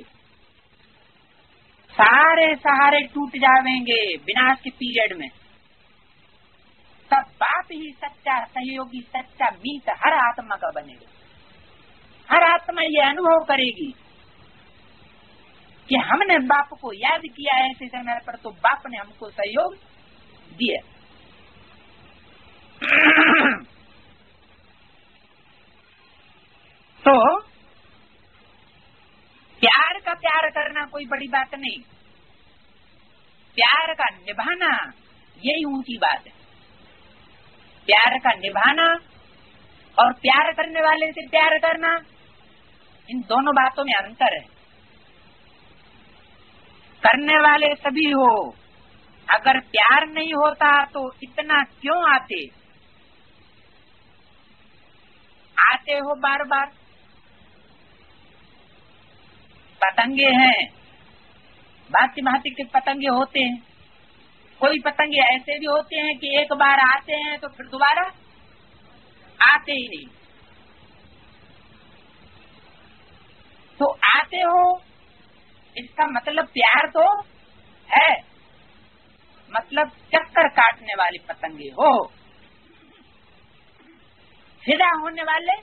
S1: सारे सहारे टूट जावेंगे विनाश के पीरियड में, तब बाप ही सच्चा सहयोगी, सच्चा मीत हर आत्मा का बनेगा। हर आत्मा ये अनुभव करेगी कि हमने बाप को याद किया है ऐसे समय पर, तो बाप ने हमको सहयोग दिया। तो प्यार का प्यार करना कोई बड़ी बात नहीं। प्यार का निभाना यही ऊंची बात है। प्यार का निभाना और प्यार करने वाले से प्यार करना, इन दोनों बातों में अंतर है। करने वाले सभी हो, अगर प्यार नहीं होता तो इतना क्यों आते हो बार बार। पतंगे हैं, भांति भांति के पतंगे होते हैं। कोई पतंगे ऐसे भी होते हैं कि एक बार आते हैं तो फिर दोबारा आते ही नहीं। तो आते हो इसका मतलब प्यार तो है, मतलब चक्कर काटने वाली पतंगे हो, फिदा होने वाले,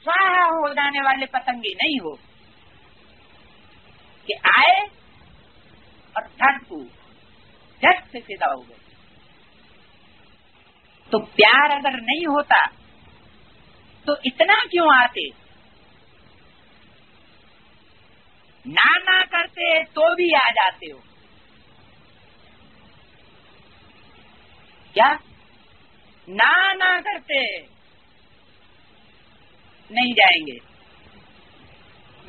S1: स्वाहा हो जाने वाले पतंगे नहीं हो कि आए और झट से फिदा हो गए। तो प्यार अगर नहीं होता तो इतना क्यों आते, ना करते तो भी आ जाते हो। क्या ना करते नहीं जाएंगे,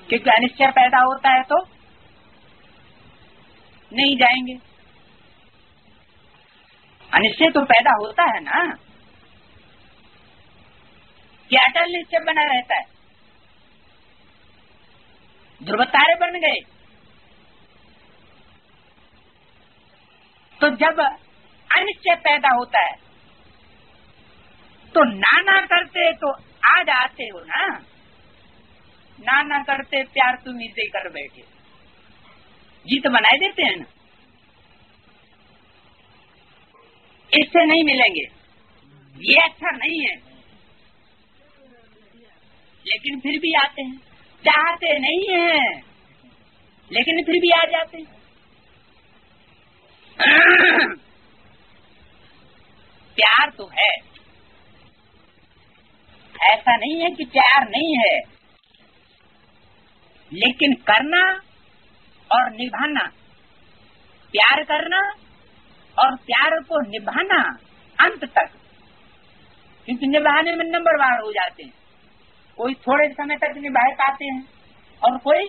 S1: क्योंकि अनिश्चय पैदा होता है तो नहीं जाएंगे। अनिश्चय तो पैदा होता है ना, कि अटल निश्चय बना रहता है। ध्रुव तारे बन गए, तो जब अनिश्चय पैदा होता है तो ना करते तो आ जाते हो ना करते प्यार तुम इसे कर बैठे, जीत बनाए देते हैं ना। इससे नहीं मिलेंगे, ये अच्छा नहीं है, लेकिन फिर भी आते हैं। चाहते नहीं है लेकिन फिर भी आ जाते हैं। प्यार तो है, ऐसा नहीं है कि प्यार नहीं है, लेकिन करना और निभाना, प्यार करना और प्यार को निभाना अंत तक, क्योंकि निभाने में नंबरवार हो जाते हैं। कोई थोड़े समय तक निभा पाते हैं और कोई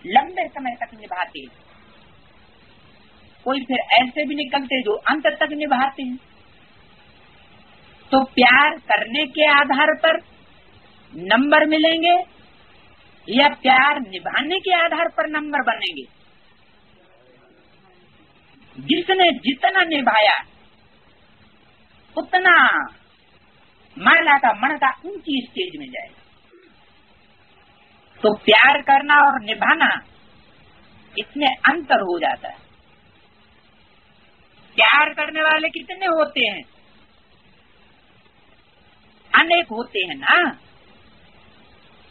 S1: लंबे समय तक निभाते हैं, कोई फिर ऐसे भी निकलते जो अंत तक निभाते हैं। तो प्यार करने के आधार पर नंबर मिलेंगे या प्यार निभाने के आधार पर नंबर बनेंगे। जिसने जितना निभाया उतना माला का मणका ऊंची स्टेज में जाएगा। तो प्यार करना और निभाना इसमें अंतर हो जाता है। प्यार करने वाले कितने होते हैं, अनेक होते हैं ना,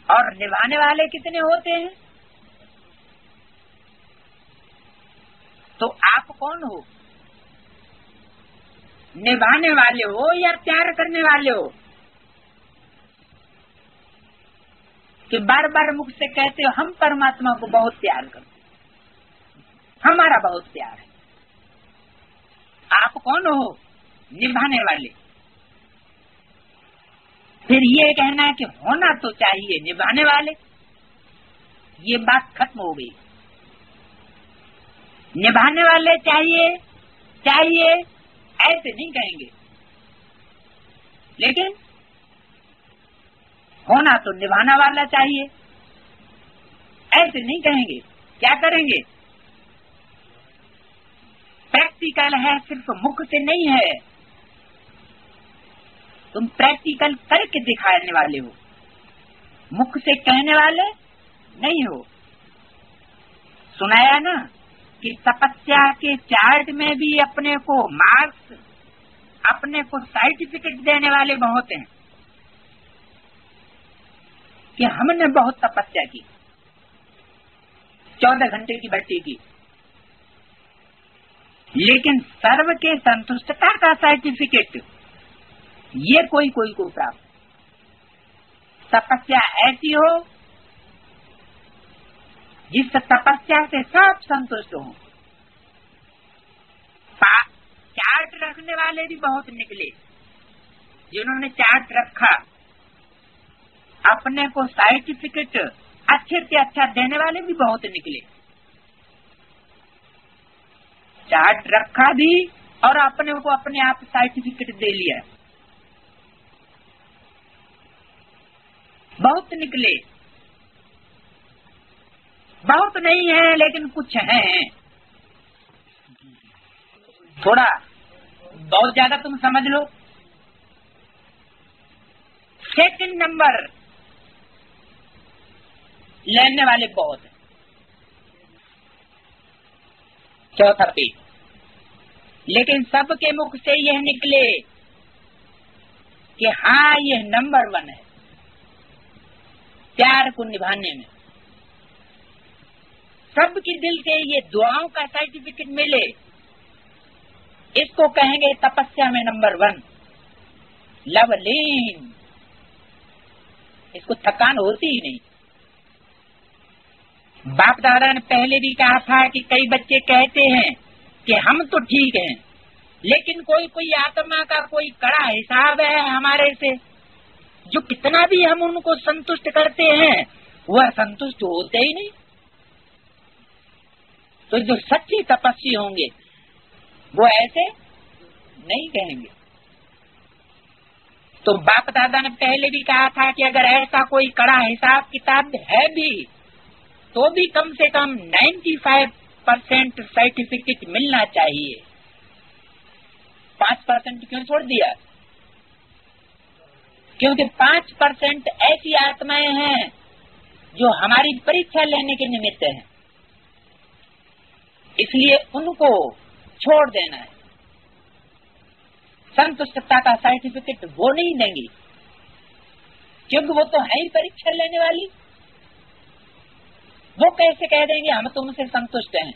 S1: और निभाने वाले कितने होते हैं। तो आप कौन हो, निभाने वाले हो या प्यार करने वाले हो? कि बार बार मुख से कहते हो हम परमात्मा को बहुत प्यार करते, हमारा बहुत प्यार है। आप कौन हो, निभाने वाले। फिर ये कहना है कि होना तो चाहिए निभाने वाले, ये बात खत्म हो गई। निभाने वाले चाहिए चाहिए ऐसे नहीं कहेंगे, लेकिन होना तो निभाना वाला चाहिए ऐसे नहीं कहेंगे। क्या करेंगे? प्रैक्टिकल है, सिर्फ मुख से नहीं है, तुम प्रैक्टिकल करके दिखाने वाले हो, मुख से कहने वाले नहीं हो। सुनाया ना कि तपस्या के चार्ट में भी अपने को मार्क्स, अपने को सर्टिफिकेट देने वाले बहुत हैं कि हमने बहुत तपस्या की, 14 घंटे की भट्टी की, लेकिन सर्व के संतुष्टता का सर्टिफिकेट ये कोई कोई को प्राप्त। तपस्या ऐसी हो जिस तपस्या से सब संतुष्ट हो, रखने वाले भी बहुत निकले, जिन्होंने चार्ट रखा, अपने को सर्टिफिकेट अच्छे से अच्छा देने वाले भी बहुत निकले। चार्ट रखा भी और अपने को अपने आप सर्टिफिकेट दे लिया, बहुत निकले। बहुत नहीं है लेकिन कुछ हैं, थोड़ा बहुत ज्यादा तुम समझ लो। सेकंड नंबर लेने वाले बहुत हैं। चौथा पेज, लेकिन सबके मुख से यह निकले कि हाँ यह नंबर 1 है प्यार को निभाने में। सबके दिल से ये दुआओं का सर्टिफिकेट मिले, इसको कहेंगे तपस्या में नंबर 1, लवलीन। इसको थकान होती ही नहीं। बाप दादा ने पहले भी कहा था कि कई बच्चे कहते हैं कि हम तो ठीक हैं, लेकिन कोई कोई आत्मा का कोई कड़ा हिसाब है हमारे से, जो कितना भी हम उनको संतुष्ट करते हैं वह संतुष्ट होते ही नहीं। तो जो सच्चे तपस्वी होंगे वो ऐसे नहीं कहेंगे। तो बाप दादा ने पहले भी कहा था कि अगर ऐसा कोई कड़ा हिसाब किताब है भी तो भी कम से कम 95% सर्टिफिकेट मिलना चाहिए। 5% क्यों छोड़ दिया? क्योंकि 5% ऐसी आत्माएं हैं जो हमारी परीक्षा लेने के निमित्त हैं, इसलिए उनको छोड़ देना है। संतुष्टता का सर्टिफिकेट वो नहीं देंगी, क्योंकि वो तो है ही परीक्षा लेने वाली। वो कैसे कह देंगे हम तुमसे संतुष्ट हैं?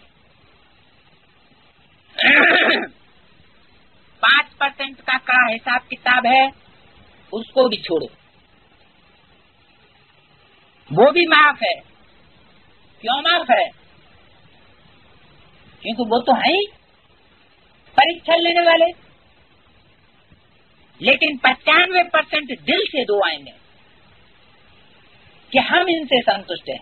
S1: 5% का कड़ा हिसाब किताब है, उसको भी छोड़ो, वो भी माफ है। क्यों माफ है? क्योंकि वो तो है ही परीक्षा लेने वाले। लेकिन 95% दिल से दुआएंगे कि हम इनसे संतुष्ट हैं।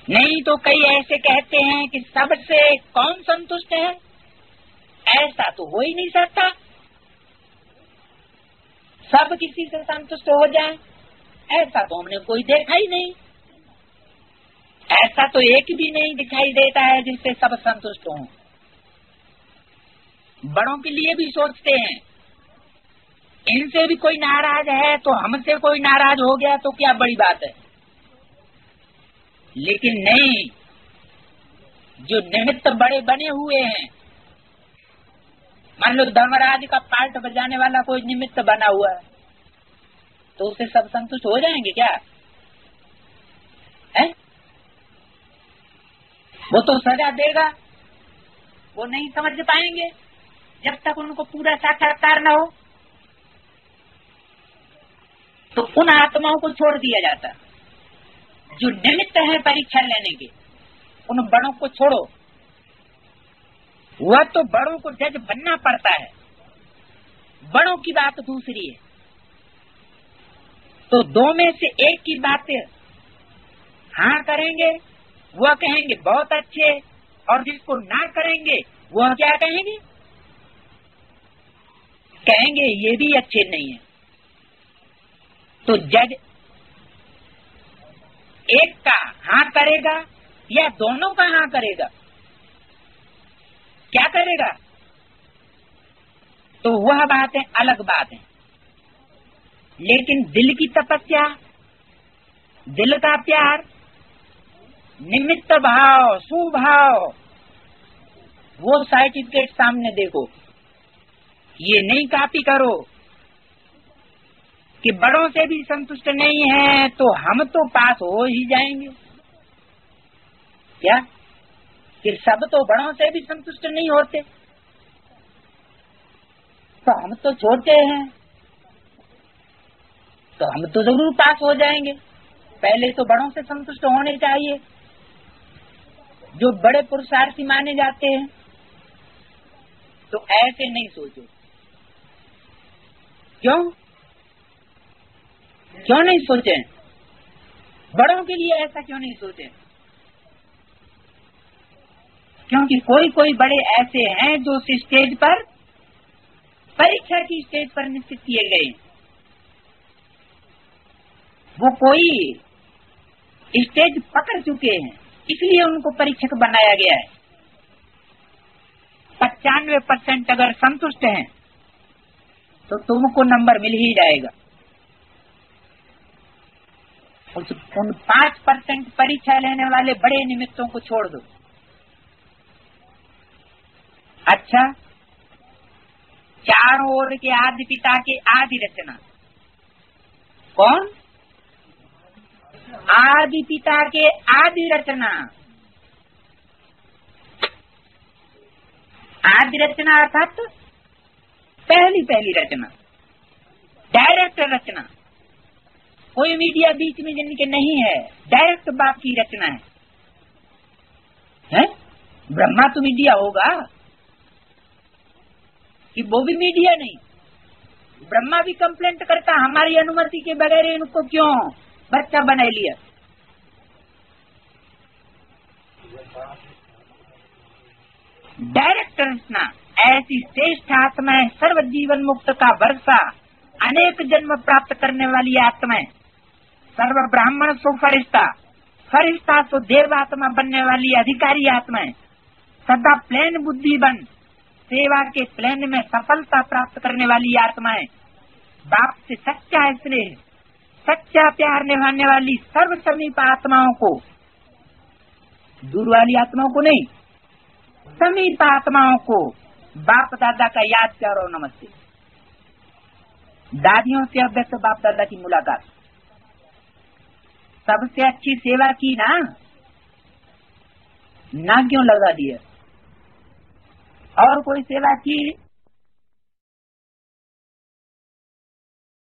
S1: नहीं तो कई ऐसे कहते हैं कि सबसे कौन संतुष्ट है? ऐसा तो हो ही नहीं सकता, सब किसी से संतुष्ट हो जाए, ऐसा तो हमने कोई देखा ही नहीं। ऐसा तो एक भी नहीं दिखाई देता है जिससे सब संतुष्ट हों। बड़ों के लिए भी सोचते हैं, इनसे भी कोई नाराज है तो हमसे कोई नाराज हो गया तो क्या बड़ी बात है। लेकिन नहीं, जो निमित्त बड़े बने हुए हैं, मान लो धर्मराज का पार्ट बजाने वाला कोई निमित्त बना हुआ है, तो उसे सब संतुष्ट हो जाएंगे क्या? है? वो तो सजा देगा, वो नहीं समझ पाएंगे जब तक उनको पूरा साक्षात्कार न हो। तो उन आत्माओं को छोड़ दिया जाता जो निमित्त है परीक्षा लेने के। उन बड़ों को छोड़ो, वह तो बड़ों को जज बनना पड़ता है, बड़ों की बात दूसरी है। तो दो में से एक की बात हाँ करेंगे, वह कहेंगे बहुत अच्छे, और जिसको ना करेंगे वह क्या कहेंगे? कहेंगे ये भी अच्छे नहीं है। तो जज एक का हाँ करेगा या दोनों का हाँ करेगा? क्या करेगा? तो वह बात है, अलग बात है। लेकिन दिल की तपस्या, दिल का प्यार, निमित्त भाव, सुभाव, वो सर्टिफिकेट सामने देखो। ये नहीं कॉपी करो कि बड़ों से भी संतुष्ट नहीं है तो हम तो पास हो ही जाएंगे। क्या कि सब तो बड़ों से भी संतुष्ट नहीं होते, तो हम तो छोटे हैं तो हम तो जरूर पास हो जाएंगे। पहले तो बड़ों से संतुष्ट होने चाहिए, जो बड़े पुरुषार्थी माने जाते हैं। तो ऐसे नहीं सोचो। क्यों नहीं सोचे? बड़ों के लिए ऐसा क्यों नहीं सोचे? क्योंकि कोई कोई बड़े ऐसे हैं जो उस स्टेज पर, परीक्षा की स्टेज पर निश्चित किए गए। वो कोई स्टेज पकड़ चुके हैं, इसलिए उनको परीक्षक बनाया गया है। 95% अगर संतुष्ट हैं तो तुमको नंबर मिल ही जाएगा। उन 5% परीक्षा लेने वाले बड़े निमित्तों को छोड़ दो। अच्छा, चारों ओर के आदि पिता के आदि रचना कौन? आदि पिता के आदि रचना। आदि रचना अर्थात पहली रचना, डायरेक्ट रचना। कोई मीडिया बीच में जिनके नहीं है, डायरेक्ट बाप की रचना है? ब्रह्मा तो मीडिया होगा कि वो भी मीडिया नहीं? ब्रह्मा भी कंप्लेंट करता हमारी अनुमति के बगैर इनको क्यों बच्चा बना लिया। डायरेक्ट रचना ऐसी श्रेष्ठ आत्मा है, सर्व जीवन मुक्त का वर्षा, अनेक जन्म प्राप्त करने वाली आत्मा है। सर्व ब्राह्मण सो फरिश्ता, फरिश्ता सो देवात्मा बनने वाली अधिकारी आत्मा है। सदा प्लेन बुद्धि बन, सेवा के प्लेन में सफलता प्राप्त करने वाली आत्मा है। बाप से सच्चा स्नेह, सच्चा प्यार निभाने वाली सर्व समीप आत्माओं को, दूर वाली आत्माओं को नहीं, समीप आत्माओं को बाप दादा का याद प्यार और नमस्ते। दादियों से अव्यक्त बाप दादा की मुलाकात, सबसे अच्छी सेवा की ना क्यों लगा दिया? और कोई सेवा की